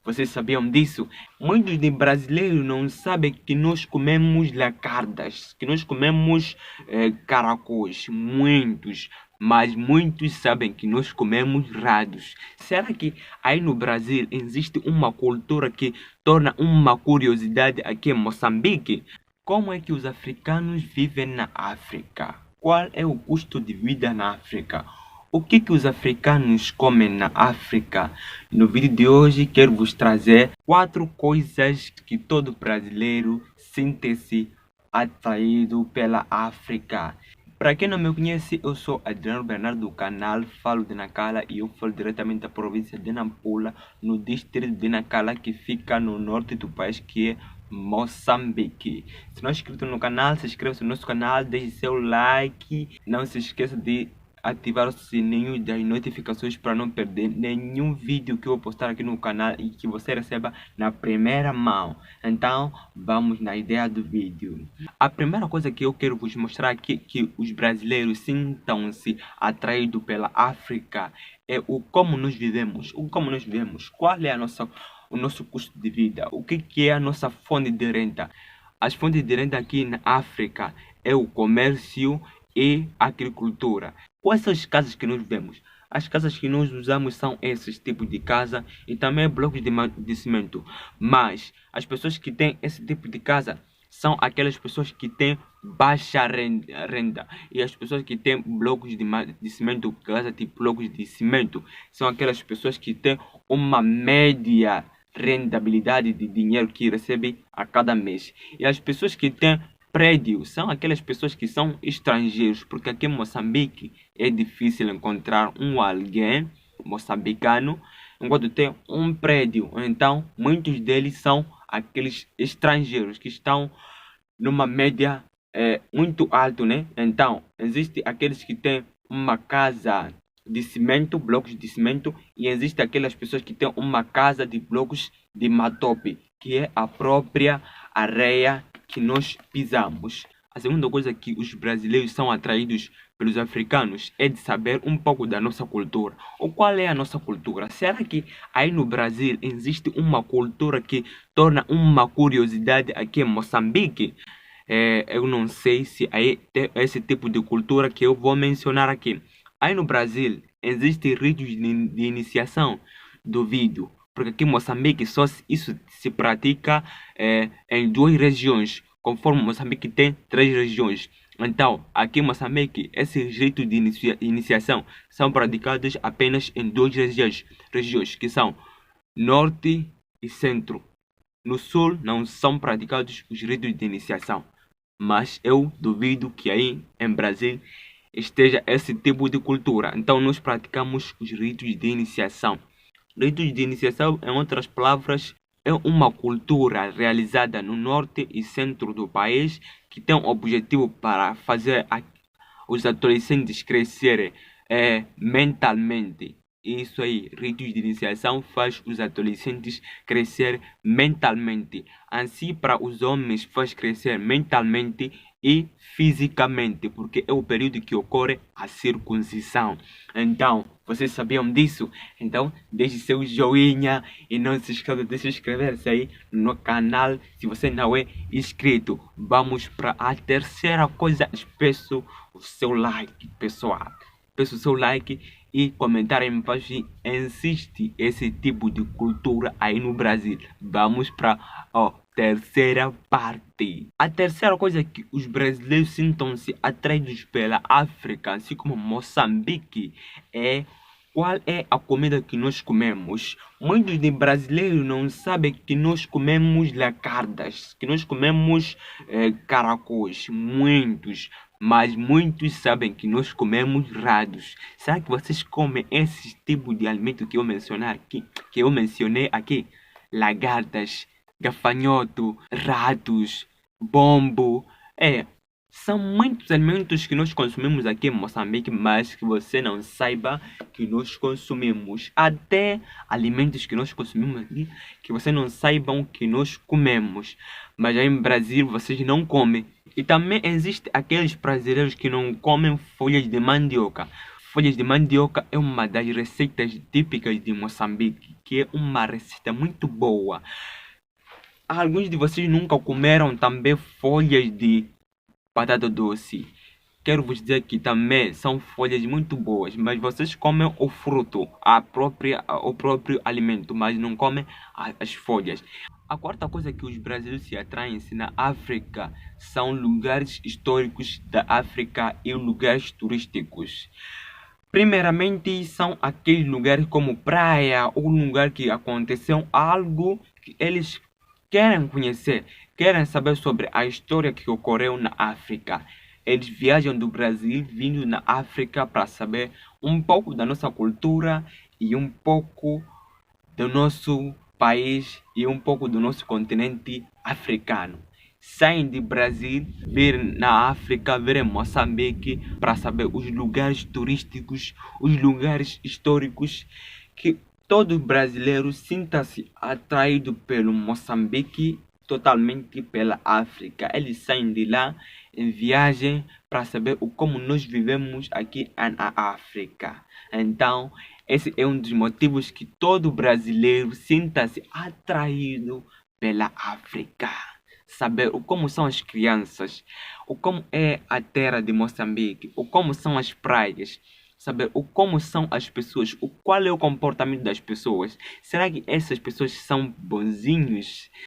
Vocês sabiam disso? Muitos de brasileiros não sabem que nós comemos lagartas, que nós comemos caracóis, muitos. Mas muitos sabem que nós comemos ratos. Será que aí no Brasil existe uma cultura que torna uma curiosidade aqui em Moçambique? Como é que os africanos vivem na África? Qual é o custo de vida na África? O que os africanos comem na África? No vídeo de hoje quero vos trazer 4 coisas que todo brasileiro sente-se atraído pela África. Para quem não me conhece, eu sou Adriano Bernardo do canal Falo de Nacala e eu falo diretamente da província de Nampula, no distrito de Nacala, que fica no norte do país, que é Moçambique. Se não é inscrito no canal, se inscreva no nosso canal, deixe seu like, não se esqueça de ativar o sininho das notificações para não perder nenhum vídeo que eu postar aqui no canal e que você receba na primeira mão. Então, vamos na ideia do vídeo. A primeira coisa que eu quero vos mostrar aqui que os brasileiros sintam-se atraídos pela África é o como nós vivemos. Qual é o nosso custo de vida? O que é a nossa fonte de renda? As fontes de renda aqui na África é o comércio e agricultura. Quais são as casas que nós vemos? As casas que nós usamos são esses tipos de casa e também blocos de cimento. Mas as pessoas que têm esse tipo de casa são aquelas pessoas que têm baixa renda. E as pessoas que têm blocos de cimento, casa tipo blocos de cimento, são aquelas pessoas que têm uma média rentabilidade de dinheiro que recebem a cada mês. E as pessoas que têm prédio são aquelas pessoas que são estrangeiros, porque aqui em Moçambique é difícil encontrar alguém moçambicano enquanto tem um prédio. Então, muitos deles são aqueles estrangeiros que estão numa média muito alta, né? Então, existe aqueles que têm uma casa de cimento, blocos de cimento, e existe aquelas pessoas que têm uma casa de blocos de matope, que é a própria areia que nós pisamos. A segunda coisa que os brasileiros são atraídos pelos africanos é de saber um pouco da nossa cultura. Ou qual é a nossa cultura? Será que aí no Brasil existe uma cultura que torna uma curiosidade aqui em Moçambique? Eu não sei se aí tem esse tipo de cultura que eu vou mencionar aqui. Aí no Brasil existem ritos de iniciação do vídeo. Porque aqui em Moçambique só isso se pratica em 2 regiões, conforme Moçambique tem 3 regiões. Então, aqui em Moçambique, esses ritos de iniciação são praticados apenas em 2 regiões, que são Norte e Centro. No Sul não são praticados os ritos de iniciação, mas eu duvido que aí em Brasil esteja esse tipo de cultura. Então, nós praticamos os ritos de iniciação. Ritos de iniciação, em outras palavras, é uma cultura realizada no norte e centro do país que tem o objetivo para fazer os adolescentes crescerem mentalmente. Isso aí, ritos de iniciação faz os adolescentes crescer mentalmente. Assim, para os homens faz crescer mentalmente e fisicamente, porque é o período que ocorre a circuncisão. Então, vocês sabiam disso? Então, deixe seu joinha e não se esqueça de se inscrever-se aí no canal se você não é inscrito. Vamos para a terceira coisa. Peço o seu like, pessoal. Peço o seu like e comentar aí embaixo se existe esse tipo de cultura aí no Brasil. Vamos para a terceira parte. A terceira coisa é que os brasileiros sintam-se atraídos pela África, assim como Moçambique, é qual é a comida que nós comemos. Muitos de brasileiros não sabem que nós comemos lagartas, que nós comemos caracóis, muitos. Mas muitos sabem que nós comemos ratos. Será que vocês comem esse tipo de alimento que eu mencionei aqui? Lagartas, gafanhoto, ratos, bombo. São muitos alimentos que nós consumimos aqui em Moçambique, mas que você não saiba que nós consumimos. Até alimentos que nós consumimos aqui, que você não saibam que nós comemos. Mas aí em Brasil vocês não comem. E também existem aqueles brasileiros que não comem folhas de mandioca. folhas de mandioca é uma das receitas típicas de Moçambique, que é uma receita muito boa. Alguns de vocês nunca comeram também folhas de batata doce. Quero vos dizer que também são folhas muito boas, mas vocês comem o fruto, o próprio alimento, mas não comem as folhas. A quarta coisa que os brasileiros se atraem na África são lugares históricos da África e lugares turísticos. Primeiramente, são aqueles lugares como praia ou lugar que aconteceu algo que eles querem conhecer, querem saber sobre a história que ocorreu na África. Eles viajam do Brasil vindo na África para saber um pouco da nossa cultura e um pouco do nosso país e um pouco do nosso continente africano. Saem de Brasil, vir na África, vir em Moçambique para saber os lugares turísticos, os lugares históricos, que todo brasileiro sinta-se atraído pelo Moçambique, totalmente pela África. Eles saem de lá em viagem para saber como nós vivemos aqui na África. Então, esse é um dos motivos que todo brasileiro sinta-se atraído pela África. Saber como são as crianças, como é a terra de Moçambique, como são as praias, saber como são as pessoas, qual é o comportamento das pessoas. Será que essas pessoas são bonzinhos?